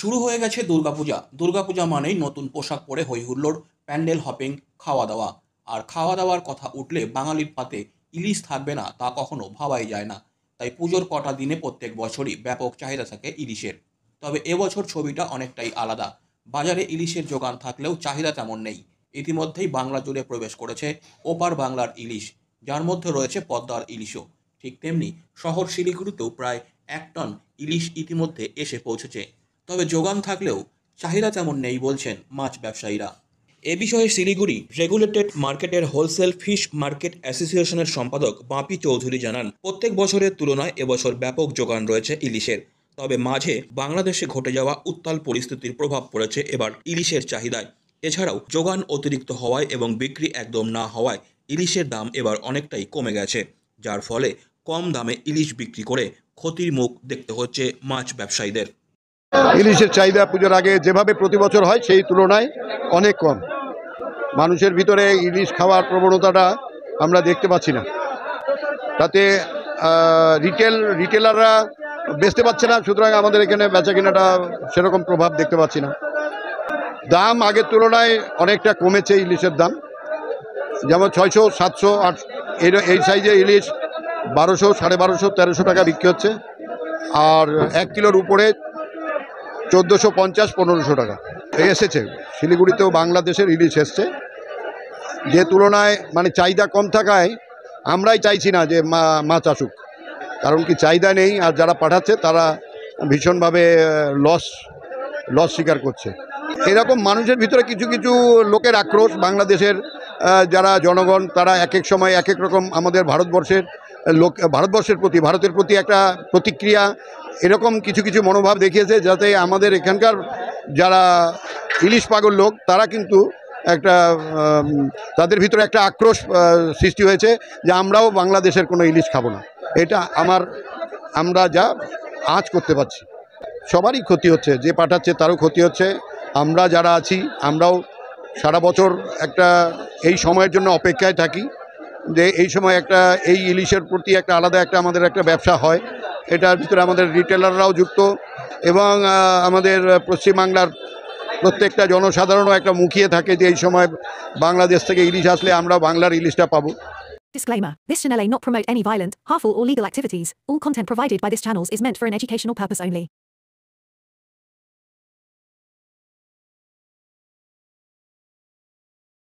শুরু হয়ে গেছে দুর্গাপূজা। দুর্গাপূজা মানেই নতুন পোশাক পরে হই হুল্লোড়, প্যান্ডেল হপিং, খাওয়া দাওয়া। আর খাওয়া দাওয়ার কথা উঠলে বাঙালির পাতে ইলিশ থাকবে না তা কখনো ভাবাই যায় না। তাই পুজোর কটা দিনে প্রত্যেক বছরই ব্যাপক চাহিদা থাকে ইলিশের। তবে এবছর ছবিটা অনেকটাই আলাদা। বাজারে ইলিশের যোগান থাকলেও চাহিদা তেমন নেই। ইতিমধ্যেই বাংলা জুড়ে প্রবেশ করেছে ওপার বাংলার ইলিশ, যার মধ্যে রয়েছে পদ্মার ইলিশও। ঠিক তেমনি শহর শিলিগুড়িতেও প্রায় 1 টন ইলিশ ইতিমধ্যে এসে পৌঁছেছে। তবে যোগান থাকলেও চাহিদা তেমন নেই বলছেন মাছ ব্যবসায়ীরা। এ বিষয়ে শিলিগুড়ি রেগুলেটেড মার্কেটের হোলসেল ফিশ মার্কেট অ্যাসোসিয়েশনের সম্পাদক বাপি চৌধুরী জানান, প্রত্যেক বছরের তুলনায় এবছর ব্যাপক যোগান রয়েছে ইলিশের। তবে মাঝে বাংলাদেশে ঘটে যাওয়া উত্তাল পরিস্থিতির প্রভাব পড়েছে এবার ইলিশের চাহিদায়। এছাড়াও যোগান অতিরিক্ত হওয়ায় এবং বিক্রি একদম না হওয়ায় ইলিশের দাম এবার অনেকটাই কমে গেছে, যার ফলে কম দামে ইলিশ বিক্রি করে ক্ষতির মুখ দেখতে হচ্ছে মাছ ব্যবসায়ীদের। ইলিশের চাহিদা পুজোর আগে যেভাবে প্রতি বছর হয় সেই তুলনায় অনেক কম। মানুষের ভিতরে ইলিশ খাওয়ার প্রবণতাটা আমরা দেখতে পাচ্ছি না। তাতে রিটেলাররা বেচতে পারছে না, সুতরাং আমাদের এখানে বেচা কেনাটা সেরকম প্রভাব দেখতে পাচ্ছি না। দাম আগের তুলনায় অনেকটা কমেছে ইলিশের দাম, যেমন 600, 700, 800 এই সাইজে ইলিশ 1200, 1250, 1300 টাকা বিক্রি হচ্ছে। আর 1 কিলোর উপরে 1450, 1500 টাকা এসেছে। শিলিগুড়িতেও বাংলাদেশের ইলিশ এসছে, যে তুলনায় মানে চাহিদা কম থাকায় আমরাই চাইছি না যে মাছ আসুক, কারণ কি চাহিদা নেই, আর যারা পাঠাচ্ছে তারা ভীষণভাবে লস স্বীকার করছে। এরকম মানুষের ভিতরে কিছু কিছু লোকের আক্রোশ, বাংলাদেশের যারা জনগণ তারা এক এক সময় এক এক রকম আমাদের ভারতবর্ষের প্রতি, ভারতের প্রতি একটা প্রতিক্রিয়া, এরকম কিছু কিছু মনোভাব দেখিয়েছে, যাতে আমাদের এখানকার যারা ইলিশ পাগল লোক তারা কিন্তু একটা তাদের ভিতরে একটা আক্রোশ সৃষ্টি হয়েছে যে আমরাও বাংলাদেশের কোনো ইলিশ খাবো না। এটা আমরা যা আঁচ করতে পারছি, সবারই ক্ষতি হচ্ছে, যে পাঠাচ্ছে তারও ক্ষতি হচ্ছে। আমরা যারা আছি আমরাও সারা বছর একটা এই সময়ের জন্য অপেক্ষায় থাকি, যে এই সময় একটা এই ইলিশের প্রতি একটা আলাদা একটা আমাদের একটা ব্যবসা হয়। এটার ভিতরে আমাদের রিটেলাররাও যুক্ত, এবং আমাদের পশ্চিমবাংলার প্রত্যেকটা জনসাধারণও একটা মুখিয়ে থাকে যে এই সময় বাংলাদেশ থেকে ইলিশ আসলে আমরা বাংলার ইলিশটা পাবো। Disclaimer. This channel may not promote any violent, harmful or legal activities. All content provided by this channel is meant for an educational purpose only.